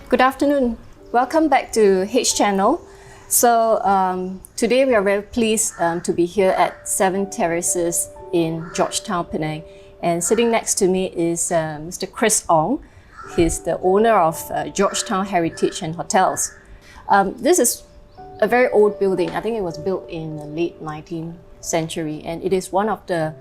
Good afternoon. Welcome back to H Channel. So today we are very pleased to be here at 7 Terraces in Georgetown, Penang. And sitting next to me is Mr. Chris Ong. He's the owner of Georgetown Heritage and Hotels. This is a very old building. I think it was built in the late 19th century, and it is one of the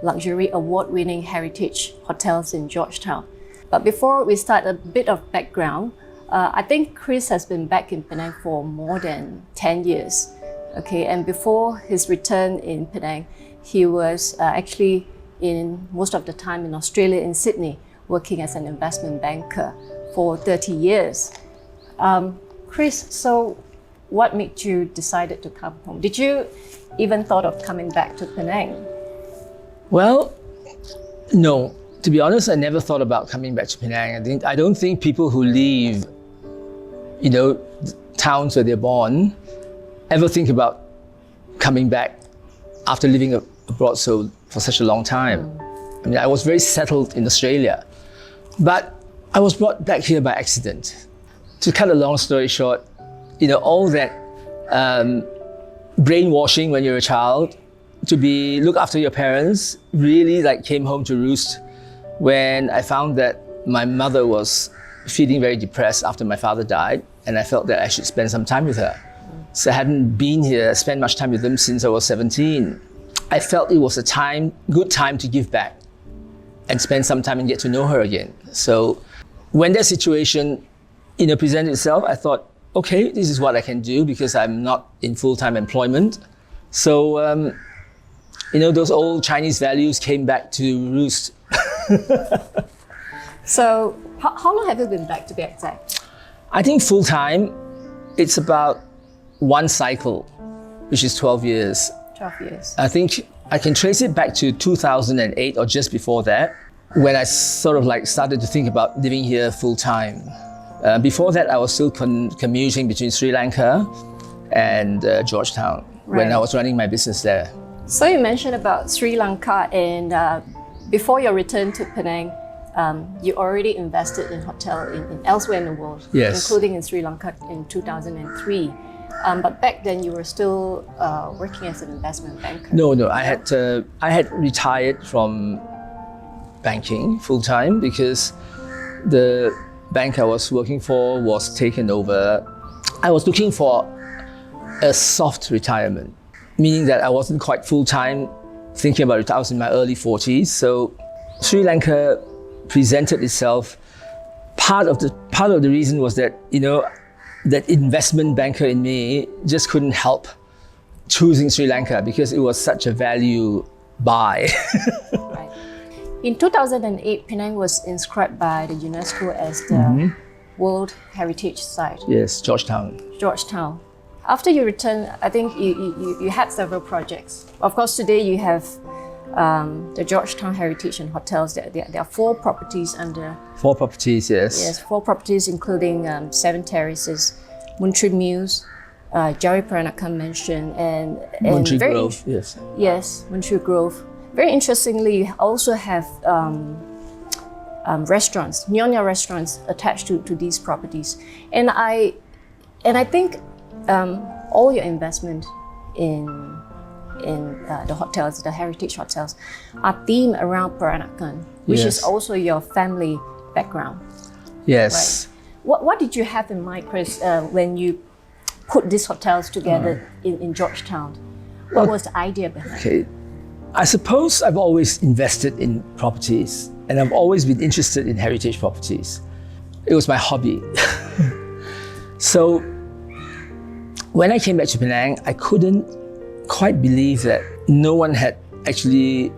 luxury award-winning heritage hotels in Georgetown. But before we start, a bit of background. I think Chris has been back in Penang for more than 10 years. Okay, and before his return in Penang, he was actually in most of the time in Australia, in Sydney, working as an investment banker for 30 years. Chris, so what made you decided to come home? Did you even thought of coming back to Penang? Well, no. To be honest, I never thought about coming back to Penang. I don't think people who leave, towns where they're born, ever think about coming back after living abroad for such a long time. I mean, I was very settled in Australia, but I was brought back here by accident. To cut a long story short, all that brainwashing when you're a child to look after your parents really came home to roost when I found that my mother was feeling very depressed after my father died, and I felt that I should spend some time with her. So I hadn't been here, spent much time with them since I was 17. I felt it was a good time to give back and spend some time and get to know her again. So when that situation, presented itself, I thought, okay, this is what I can do because I'm not in full-time employment. So, those old Chinese values came back to roost. So how long have you been back, to be exact? I think full-time, it's about one cycle, which is 12 years. 12 years. I think I can trace it back to 2008 or just before that, when I sort of started to think about living here full-time. Before that, I was still commuting between Sri Lanka and Georgetown when I was running my business there. So you mentioned about Sri Lanka, and before your return to Penang, you already invested in hotel in elsewhere in the world, yes, including in Sri Lanka in 2003. But back then you were still working as an investment banker. No, I had retired from banking full time because the bank I was working for was taken over. I was looking for a soft retirement, meaning that I wasn't quite full time thinking about it. I was in my early 40s, so Sri Lanka presented itself. Part of the reason was that that investment banker in me just couldn't help choosing Sri Lanka because it was such a value buy. Right. In 2008, Penang was inscribed by the UNESCO as the World Heritage Site. Yes, Georgetown. Georgetown. After you returned, I think you had several projects. Of course, today you have the Georgetown Heritage and Hotels. There are 4 properties under... 4 properties, yes. Yes, 4 properties including 7 Terraces, Muntri Mews, Jawi Peranakan Mansion, and Muntri Grove, yes. Yes, Muntri Grove. Very interestingly, you also have restaurants, Nyonya restaurants attached to these properties. And I think all your investment in the hotels, the heritage hotels, are themed around Peranakan, which is also your family background. Yes. Right? What did you have in mind, Chris, when you put these hotels together in Georgetown? What was the idea behind it? Okay. I suppose I've always invested in properties, and I've always been interested in heritage properties. It was my hobby. So when I came back to Penang, I couldn't quite believe that no one had actually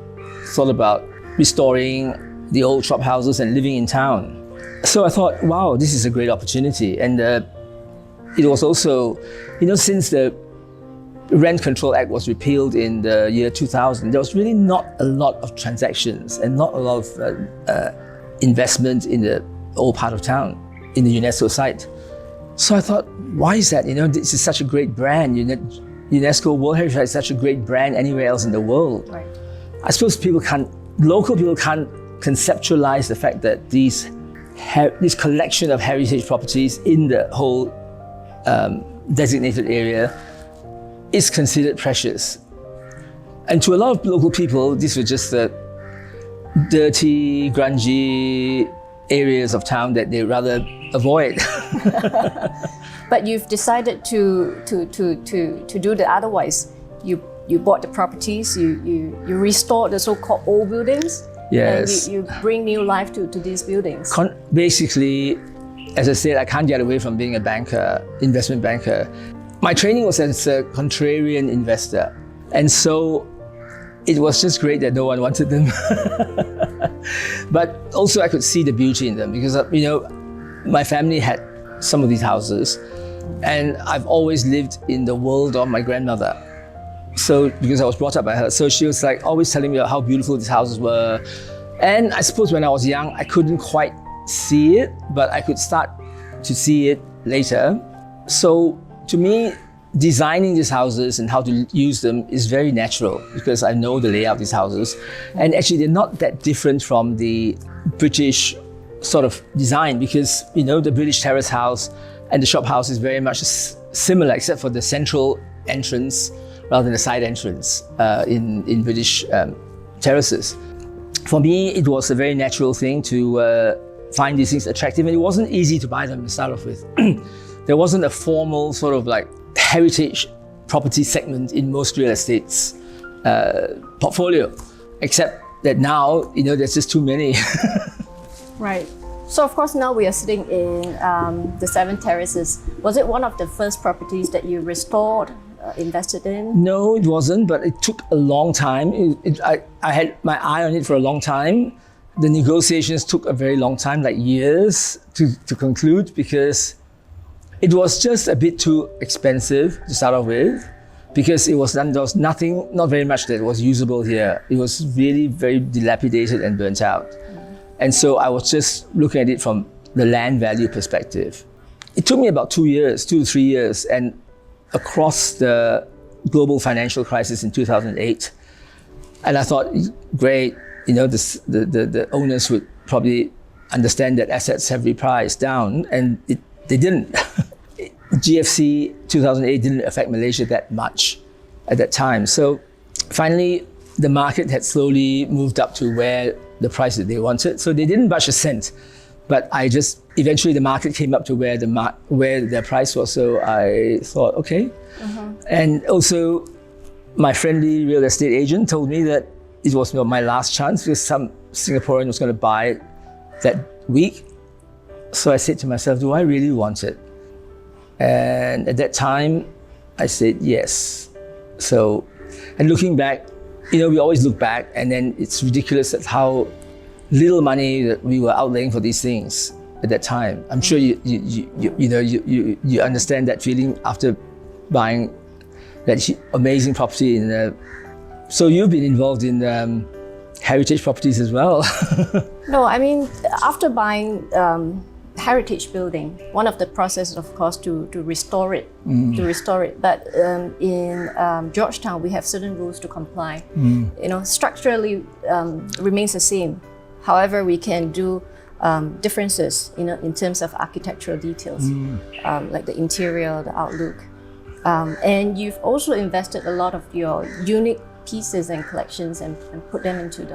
thought about restoring the old shop houses and living in town. So I thought, wow, this is a great opportunity. And it was also, since the Rent Control Act was repealed in the year 2000, there was really not a lot of transactions and not a lot of investment in the old part of town, in the UNESCO site. So I thought, why is that? This is such a great brand. UNESCO World Heritage is such a great brand anywhere else in the world. Right. I suppose local people can't conceptualize the fact that these this collection of heritage properties in the whole designated area is considered precious. And to a lot of local people, these were just the dirty, grungy areas of town that they rather avoid. But you've decided to do the otherwise. You bought the properties, you restored the so-called old buildings. Yes. And you bring new life to these buildings. Basically, as I said, I can't get away from being a banker, investment banker. My training was as a contrarian investor. And so it was just great that no one wanted them. But also I could see the beauty in them because, my family had some of these houses and I've always lived in the world of my grandmother. So, because I was brought up by her. So she was like always telling me about how beautiful these houses were. And I suppose when I was young, I couldn't quite see it, but I could start to see it later. So to me, designing these houses and how to use them is very natural because I know the layout of these houses. And actually they're not that different from the British sort of design because, the British terrace house and the shop house is very much similar except for the central entrance rather than the side entrance in British terraces. For me, it was a very natural thing to find these things attractive, and it wasn't easy to buy them to start off with. There wasn't a formal sort of like heritage property segment in most real estate's portfolio, except that now, there's just too many. Right. So of course now we are sitting in the 7 Terraces. Was it one of the first properties that you restored, invested in? No, it wasn't, but it took a long time. I had my eye on it for a long time. The negotiations took a very long time, like years to conclude because it was just a bit too expensive to start off with because there was nothing, not very much that was usable here. It was really very dilapidated and burnt out. And so I was just looking at it from the land value perspective. It took me about 2 to 3 years, and across the global financial crisis in 2008, and I thought, great, the owners would probably understand that assets have repriced down, and they didn't. GFC 2008 didn't affect Malaysia that much at that time. So finally, the market had slowly moved up to where the price that they wanted. So they didn't budge a cent, but eventually the market came up to where their price was. So I thought, okay. And also my friendly real estate agent told me that it was my last chance because some Singaporean was going to buy it that week. So I said to myself, do I really want it? And at that time, I said yes. So, and looking back, we always look back and then it's ridiculous at how little money that we were outlaying for these things at that time. I'm sure you understand that feeling after buying that amazing property so you've been involved in heritage properties as well. No, I mean, after buying heritage building, one of the processes, of course, to restore it, But in Georgetown, we have certain rules to comply. Structurally remains the same. However, we can do differences, in terms of architectural details, like the interior, the outlook. And you've also invested a lot of your unique pieces and collections and put them into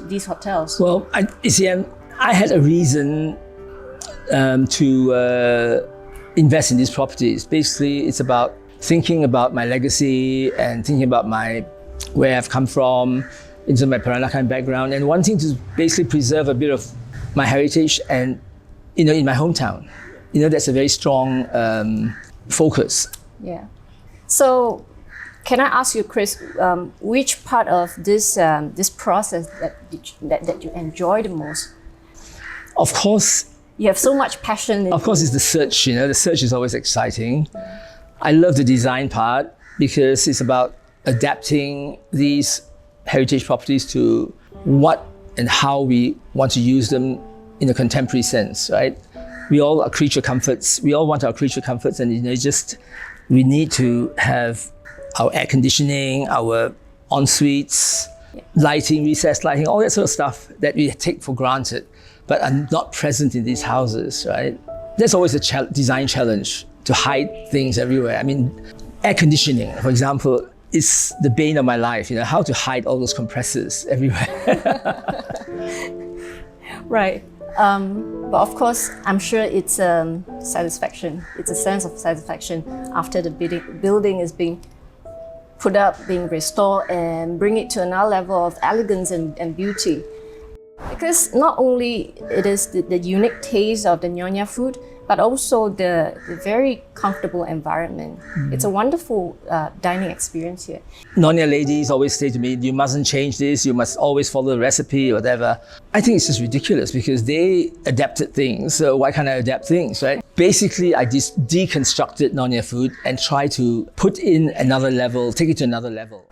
these hotels. Well, I had a reason to invest in these properties. Basically, it's about thinking about my legacy and thinking about where I've come from, into my Peranakan background, and wanting to basically preserve a bit of my heritage and, in my hometown. That's a very strong focus. Yeah. So, can I ask you, Chris, which part of this process that you enjoy the most? Of course. You have so much passion. Of course, it's the search. The search is always exciting. I love the design part because it's about adapting these heritage properties to what and how we want to use them in a contemporary sense, right? We all are creature comforts. We all want our creature comforts, and we need to have our air conditioning, our en suites, lighting, recessed lighting, all that sort of stuff that we take for granted, but are not present in these houses, right? There's always a design challenge to hide things everywhere. I mean, air conditioning, for example, is the bane of my life, how to hide all those compressors everywhere. Right. But of course, I'm sure it's satisfaction. It's a sense of satisfaction after the building is being put up, being restored, and bring it to another level of elegance and beauty. Because not only it is the unique taste of the Nyonya food, but also the very comfortable environment. It's a wonderful dining experience here. Nyonya ladies always say to me, you mustn't change this, you must always follow the recipe or whatever. I think it's just ridiculous because they adapted things, so why can't I adapt things, right? Basically, I deconstructed Nyonya food and try to put in another level, take it to another level.